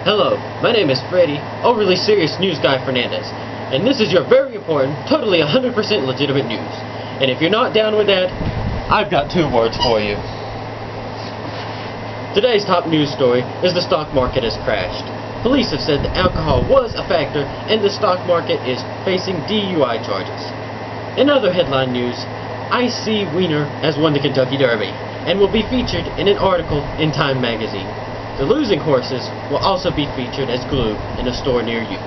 Hello, my name is Freddy, overly serious news guy Fernandez, and this is your very important, totally 100% legitimate news. And if you're not down with that, I've got 2 words for you. Today's top news story is the stock market has crashed. Police have said that alcohol was a factor and the stock market is facing DUI charges. In other headline news, I.C. Wiener has won the Kentucky Derby and will be featured in an article in Time magazine. The losing horses will also be featured as glue in a store near you.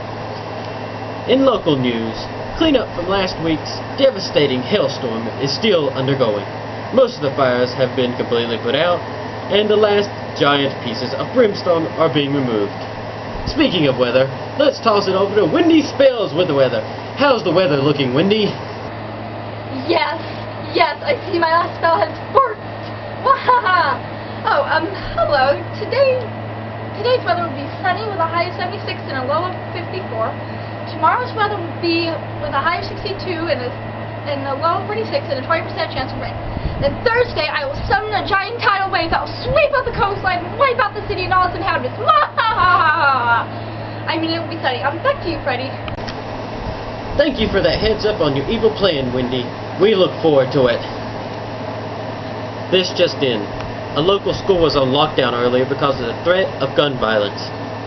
In local news, cleanup from last week's devastating hailstorm is still undergoing. Most of the fires have been completely put out, and the last giant pieces of brimstone are being removed. Speaking of weather, let's toss it over to Wendy Spells with the weather. How's the weather looking, Wendy? Yes, I see my last spell has worked. Wahaha! Hello. Today's weather will be sunny with a high of 76 and a low of 54. Tomorrow's weather will be with a high of 62 and a low of 46 and a 20% chance of rain. Then Thursday, I will summon a giant tidal wave that will sweep out the coastline and wipe out the city and all its inhabitants. I mean, it will be sunny. Back to you, Freddy. Thank you for that heads up on your evil plan, Wendy. We look forward to it. This just in. A local school was on lockdown earlier because of the threat of gun violence.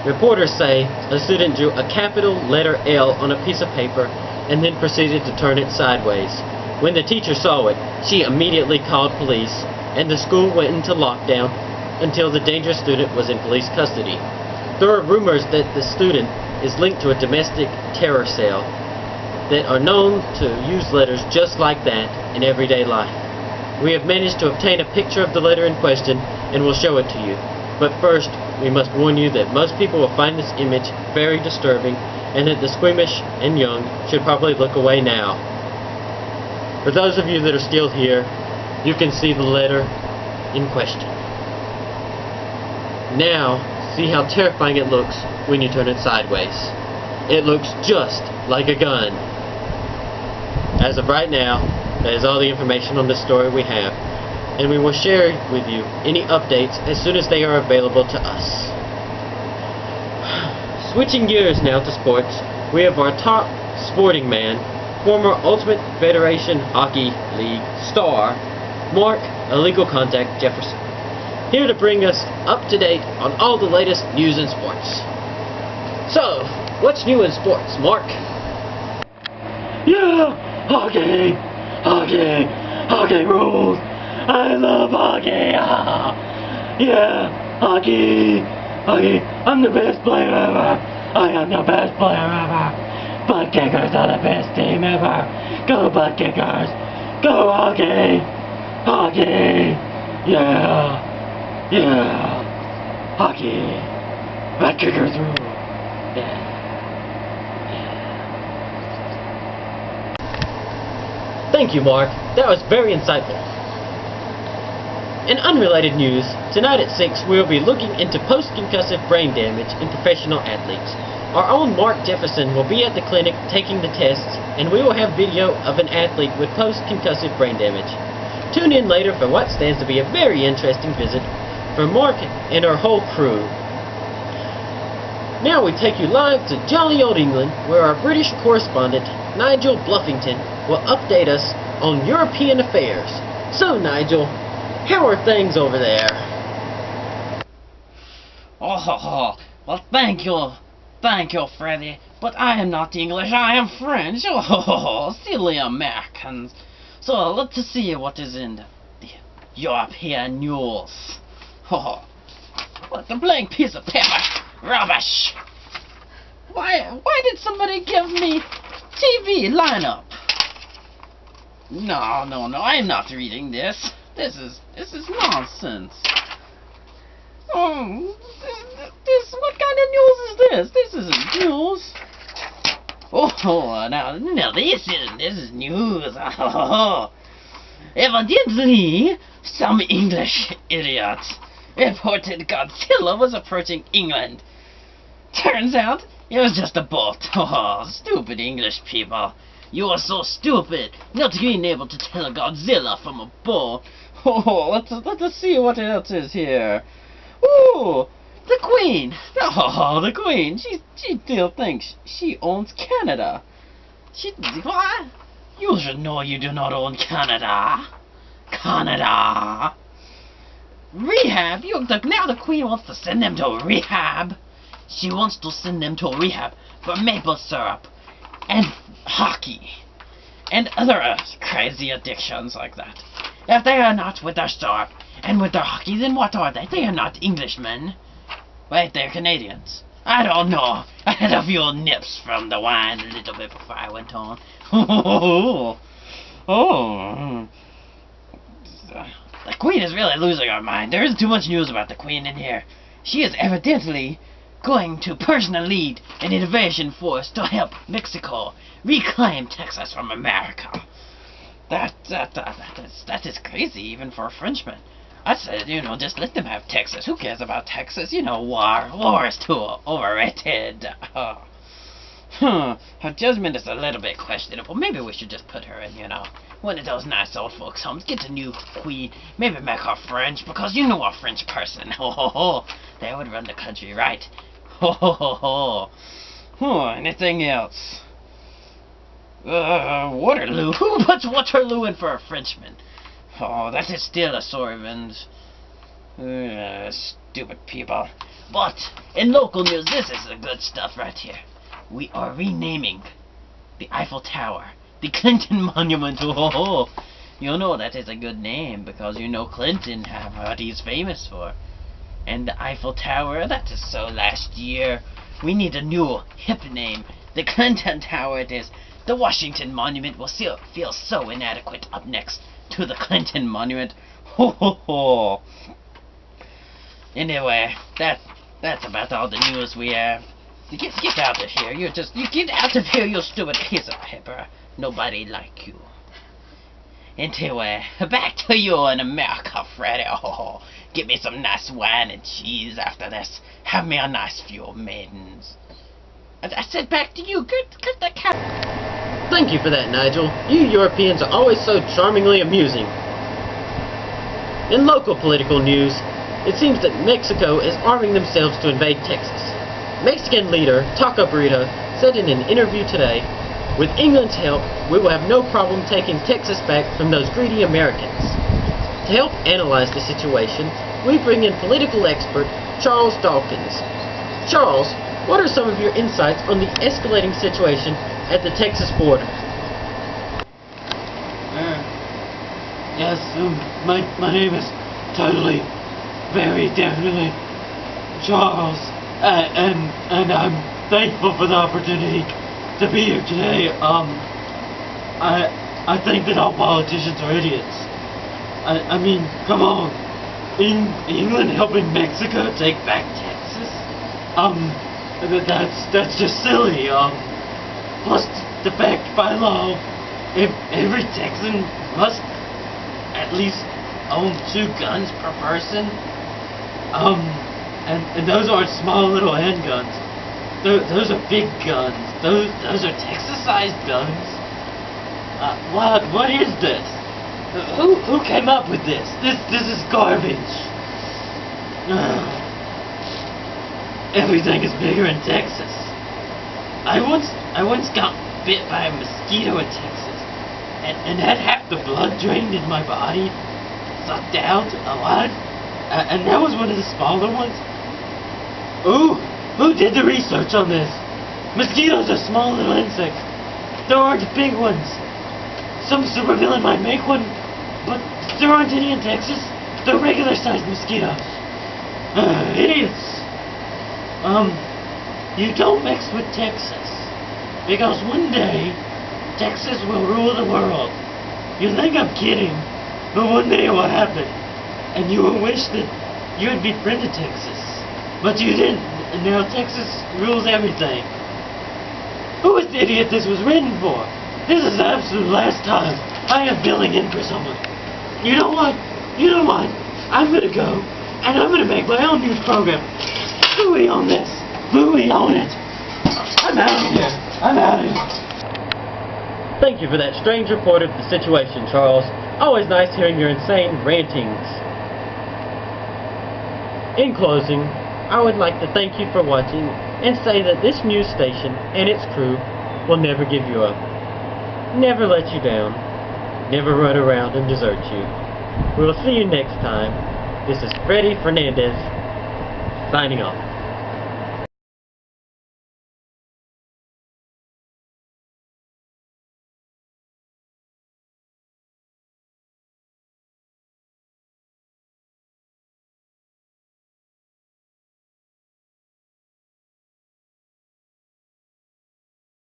Reporters say a student drew a capital letter L on a piece of paper and then proceeded to turn it sideways. When the teacher saw it, she immediately called police, and the school went into lockdown until the dangerous student was in police custody. There are rumors that the student is linked to a domestic terror cell that are known to use letters just like that in everyday life. We have managed to obtain a picture of the letter in question and will show it to you. But first, we must warn you that most people will find this image very disturbing and that the squeamish and young should probably look away now. For those of you that are still here, you can see the letter in question. Now, see how terrifying it looks when you turn it sideways. It looks just like a gun. As of right now, that is all the information on this story we have, and we will share with you any updates as soon as they are available to us. Switching gears now to sports, we have our top sporting man, former Ultimate Federation Hockey League star, Mark Illegal Contact Jefferson, here to bring us up to date on all the latest news in sports. So, what's new in sports, Mark? Yeah! Hockey rules! I love hockey! Yeah! Hockey! I'm the best player ever! I am the best player ever! Butt Kickers are the best team ever! Go Butt Kickers! Go hockey! Yeah! Hockey! Butt Kickers rule! Yeah! Thank you, Mark. That was very insightful. In unrelated news, tonight at 6 we will be looking into post-concussive brain damage in professional athletes. Our own Mark Jefferson will be at the clinic taking the tests, and we will have video of an athlete with post-concussive brain damage. Tune in later for what stands to be a very interesting visit from Mark and our whole crew. Now we take you live to jolly old England, where our British correspondent, Nigel Bluffington, will update us on European affairs. So, Nigel, how are things over there? Oh, well, thank you, Freddy. But I am not English, I am French. Oh, silly Americans. So, let's see what is in the European news. Oh, what a blank piece of paper. Rubbish. Why did somebody give me TV lineup? No, I'm not reading this. This is nonsense. Oh, what kind of news is this? This isn't news. Oh, no, this is news. Oh, evidently, some English idiots reported Godzilla was approaching England. Turns out, it was just a boat. Oh, stupid English people. You are so stupid, not being able to tell a Godzilla from a boat. Oh, let's see what else is here. Ooh, The Queen! Oh, the Queen! She still thinks she owns Canada. What? You should know you do not own Canada. Canada! Rehab? Now the Queen wants to send them to rehab. She wants to send them to rehab for maple syrup and hockey and other crazy addictions like that. If they are not with their syrup and with their hockey, then what are they? They are not Englishmen. Wait, they're Canadians. I don't know. I had a few nips from the wine a little bit before I went on. Oh. The Queen is really losing her mind. There is too much news about the Queen in here. She is evidently going to personally lead an invasion force to help Mexico reclaim Texas from America. That is crazy, even for a Frenchman. I said, just let them have Texas. Who cares about Texas? War is too overrated. Her judgment is a little bit questionable. Maybe we should just put her in, one of those nice old folks' homes. Get a new queen. Maybe make her French, because a French person. They would run the country, right? Anything else? Waterloo. Who puts Waterloo in for a Frenchman? Oh, that is still a Sorvins. Stupid people. But, in local news, this is the good stuff right here. We are renaming the Eiffel Tower the Clinton Monument. That is a good name, because Clinton, what he's famous for. And the Eiffel Tower, that is so last year. We need a new, hip name. The Clinton Tower it is. The Washington Monument will still feel so inadequate up next to the Clinton Monument. Anyway, that's about all the news we have. Get out of here. You get out of here, you stupid piece of paper. Nobody like you. Anyway, back to you in America, Freddy. Get me some nice wine and cheese after this. Have me a nice few maidens. I said back to you. Get the cat. Thank you for that, Nigel. You Europeans are always so charmingly amusing. In local political news, it seems that Mexico is arming themselves to invade Texas. Mexican leader Taco Burrito said in an interview today, "With England's help, we will have no problem taking Texas back from those greedy Americans." To help analyze the situation, we bring in political expert Charles Dawkins. Charles, what are some of your insights on the escalating situation at the Texas border? Yes, my name is totally, very definitely Charles, and I'm thankful for the opportunity to be here today. I think that all politicians are idiots. I mean, come on. England helping Mexico take back Texas? That's just silly. Plus, the fact by law, if every Texan must at least own 2 guns per person, and those aren't small little handguns. Those are big guns. Those are Texas-sized guns. What is this? Who came up with this? This is garbage. Everything is bigger in Texas. I once got bit by a mosquito in Texas, and had half the blood drained in my body, sucked out a lot, and that was one of the smaller ones. Who did the research on this? Mosquitoes are small little insects. There aren't big ones. Some supervillain might make one, but there aren't any in Texas. They're regular-sized mosquitoes. Idiots. You don't mix with Texas, because one day, Texas will rule the world. You think I'm kidding, but one day it will happen, and you will wish that you had befriended Texas, but you didn't, and now Texas rules everything. Who is the idiot this was written for? This is the absolute last time I am filling in for someone. You know what? I'm gonna go, and I'm gonna make my own news program. Louie on this. Louie on it. I'm out of here. Thank you for that strange report of the situation, Charles. Always nice hearing your insane rantings. In closing, I would like to thank you for watching and say that this news station and its crew will never give you up, never let you down, never run around and desert you. We will see you next time. This is Freddy Fernandez, signing off.